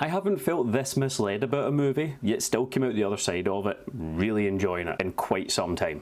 I haven't felt this misled about a movie, yet still came out the other side of it, really enjoying it in quite some time.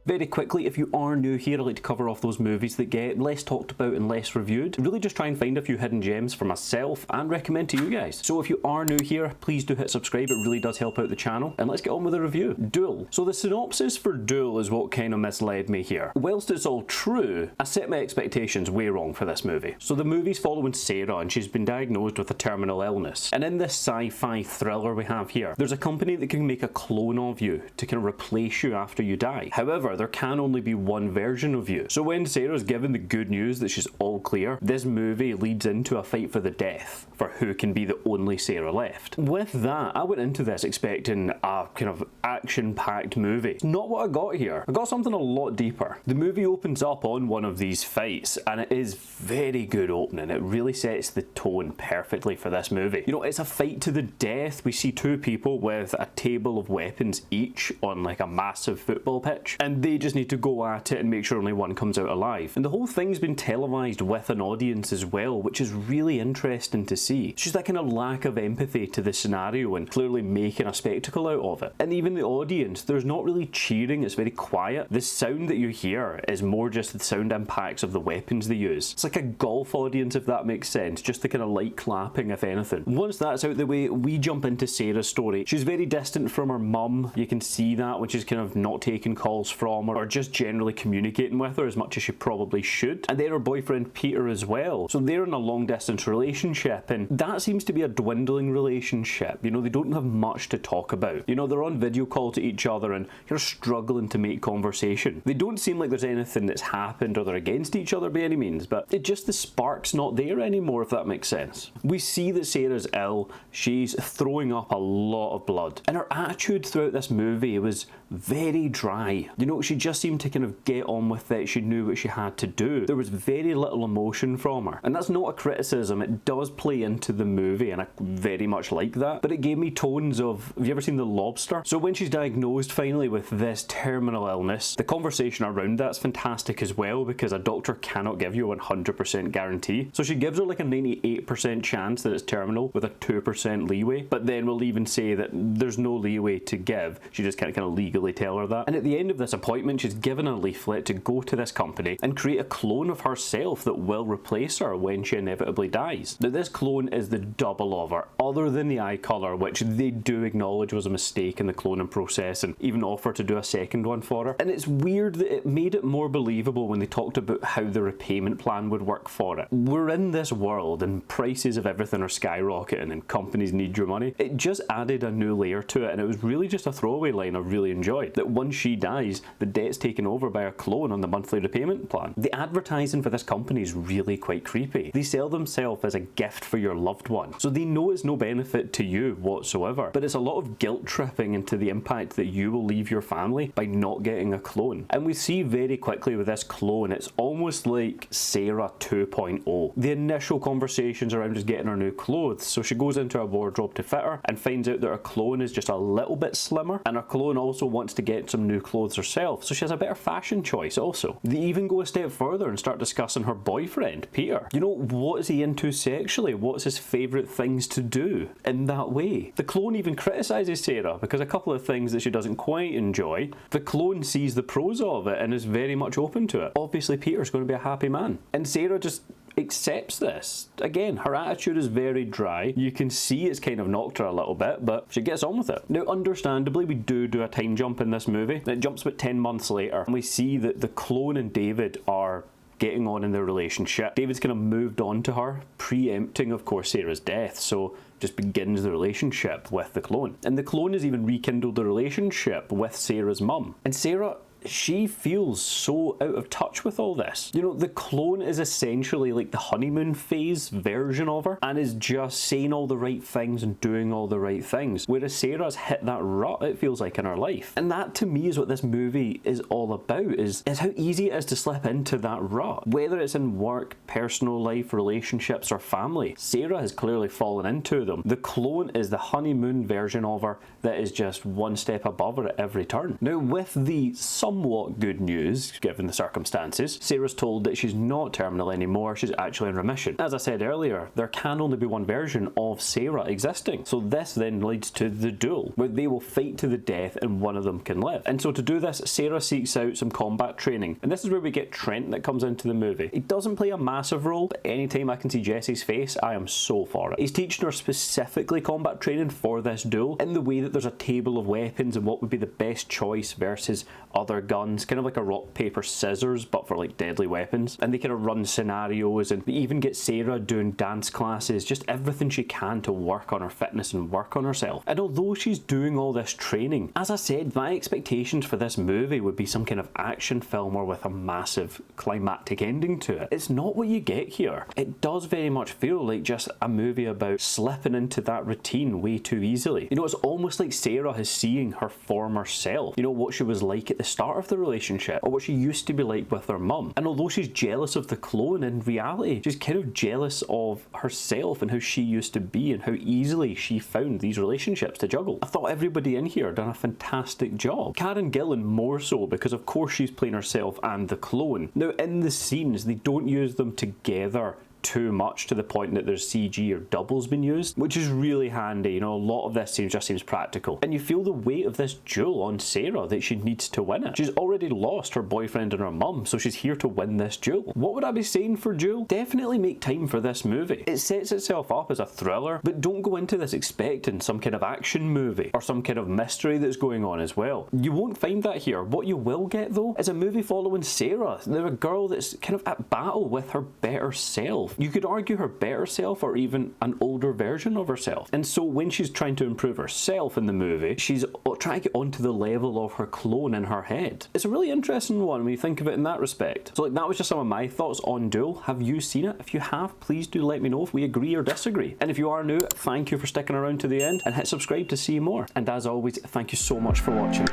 Very quickly, if you are new here, I like to cover off those movies that get less talked about and less reviewed. Really just try and find a few hidden gems for myself and recommend to you guys. So if you are new here, please do hit subscribe, it really does help out the channel. And let's get on with the review. Duel. So the synopsis for Duel is what kind of misled me here. Whilst it's all true, I set my expectations way wrong for this movie. So the movie's following Sarah and she's been diagnosed with a terminal illness. And in this sci-fi thriller we have here, there's a company that can make a clone of you to kind of replace you after you die. However, there can only be one version of you. So when Sarah's given the good news that she's all clear, this movie leads into a fight for the death for who can be the only Sarah left. With that, I went into this expecting a kind of action-packed movie. It's not what I got here. I got something a lot deeper. The movie opens up on one of these fights and it is very good opening. It really sets the tone perfectly for this movie. You know, it's a fight to the death. We see two people with a table of weapons each on like a massive football pitch, and they just need to go at it and make sure only one comes out alive. And the whole thing's been televised with an audience as well, which is really interesting to see. It's just that kind of lack of empathy to the scenario and clearly making a spectacle out of it. And even the audience, there's not really cheering, it's very quiet. The sound that you hear is more just the sound impacts of the weapons they use. It's like a golf audience, if that makes sense, just the kind of light clapping if anything. Once that's out the way, we jump into Sarah's story. She's very distant from her mum. You can see that when she's kind of not taking calls from her or just generally communicating with her as much as she probably should. And then her boyfriend Peter as well. So they're in a long distance relationship and that seems to be a dwindling relationship. You know, they don't have much to talk about. You know, they're on video call to each other and you're struggling to make conversation. They don't seem like there's anything that's happened or they're against each other by any means, but it just, the spark's not there anymore, if that makes sense. We see that Sarah's ill. She's throwing up a lot of blood. And her attitude throughout this movie was very dry. You know, she just seemed to kind of get on with it. She knew what she had to do. There was very little emotion from her. And that's not a criticism. It does play into the movie and I very much like that. But it gave me tones of, have you ever seen The Lobster? So when she's diagnosed finally with this terminal illness, the conversation around that's fantastic as well because a doctor cannot give you a 100% guarantee. So she gives her like a 98% chance that it's terminal with a 2% leeway. But then we'll even say that there's no leeway to give. She just can't kind of legally tell her that. And at the end of this appointment, she's given a leaflet to go to this company and create a clone of herself that will replace her when she inevitably dies. Now this clone is the double of her, other than the eye colour, which they do acknowledge was a mistake in the cloning process and even offer to do a second one for her. And it's weird that it made it more believable when they talked about how the repayment plan would work for it. We're in this world and prices of everything are skyrocketing and companies need your money. It just added a new layer to it and it was really just a throwaway line I really enjoyed. That once she dies, the debt's taken over by a clone on the monthly repayment plan. The advertising for this company is really quite creepy. They sell themselves as a gift for your loved one. So they know it's no benefit to you whatsoever, but it's a lot of guilt tripping into the impact that you will leave your family by not getting a clone. And we see very quickly with this clone, it's almost like Sarah 2.0. The initial conversations around just getting her new clothes. So she goes into a wardrobe to fit her and finds out that her clone is just a little bit slimmer and her clone also wants to get some new clothes herself. So she has a better fashion choice also. They even go a step further and start discussing her boyfriend, Peter. You know, what is he into sexually? What's his favourite things to do in that way? The clone even criticises Sarah because a couple of things that she doesn't quite enjoy, the clone sees the pros of it and is very much open to it. Obviously Peter's going to be a happy man. And Sarah just accepts this. Again, her attitude is very dry. You can see it's kind of knocked her a little bit, but she gets on with it. Now, understandably, we do a time jump in this movie. It jumps about 10 months later, and we see that the clone and David are getting on in their relationship. David's kind of moved on to her, preempting, of course, Sarah's death, so just begins the relationship with the clone. And the clone has even rekindled the relationship with Sarah's mum. And Sarah, she feels so out of touch with all this. You know, the clone is essentially like the honeymoon phase version of her and is just saying all the right things and doing all the right things. Whereas Sarah's hit that rut, it feels like, in her life. And that to me is what this movie is all about, is how easy it is to slip into that rut. Whether it's in work, personal life, relationships or family, Sarah has clearly fallen into them. The clone is the honeymoon version of her that is just one step above her at every turn. Now with the somewhat good news given the circumstances. Sarah's told that she's not terminal anymore, she's actually in remission. As I said earlier, there can only be one version of Sarah existing, so this then leads to the duel, where they will fight to the death and one of them can live. And so to do this, Sarah seeks out some combat training, and this is where we get Trent that comes into the movie. He doesn't play a massive role, but anytime I can see Jesse's face, I am so for it. He's teaching her specifically combat training for this duel, in the way that there's a table of weapons and what would be the best choice versus other guns, kind of like a rock, paper, scissors, but for like deadly weapons. And they kind of run scenarios, and they even get Sarah doing dance classes, just everything she can to work on her fitness and work on herself. And although she's doing all this training, as I said, my expectations for this movie would be some kind of action film or with a massive climactic ending to it. It's not what you get here. It does very much feel like just a movie about slipping into that routine way too easily. You know, it's almost like Sarah is seeing her former self, you know, what she was like at the start of the relationship, or what she used to be like with her mum. And although she's jealous of the clone, in reality she's kind of jealous of herself and how she used to be and how easily she found these relationships to juggle. I thought everybody in here done a fantastic job. Karen Gillan more so, because of course she's playing herself and the clone. Now in the scenes they don't use them together too much to the point that there's CG or doubles been used, which is really handy. You know, a lot of this just seems practical, and you feel the weight of this duel on Sarah, that she needs to win it. She's already lost her boyfriend and her mum, so she's here to win this duel. What would I be saying for duel? Definitely make time for this movie. It sets itself up as a thriller, but don't go into this expecting some kind of action movie or some kind of mystery that's going on as well. You won't find that here. What you will get though is a movie following Sarah. They're a girl that's kind of at battle with her better self. You could argue her better self, or even an older version of herself. And so when she's trying to improve herself in the movie, she's trying to get onto the level of her clone in her head. It's a really interesting one when you think of it in that respect. So like, that was just some of my thoughts on Duel. Have you seen it? If you have, please do let me know if we agree or disagree. And if you are new, thank you for sticking around to the end, and hit subscribe to see more. And as always, thank you so much for watching.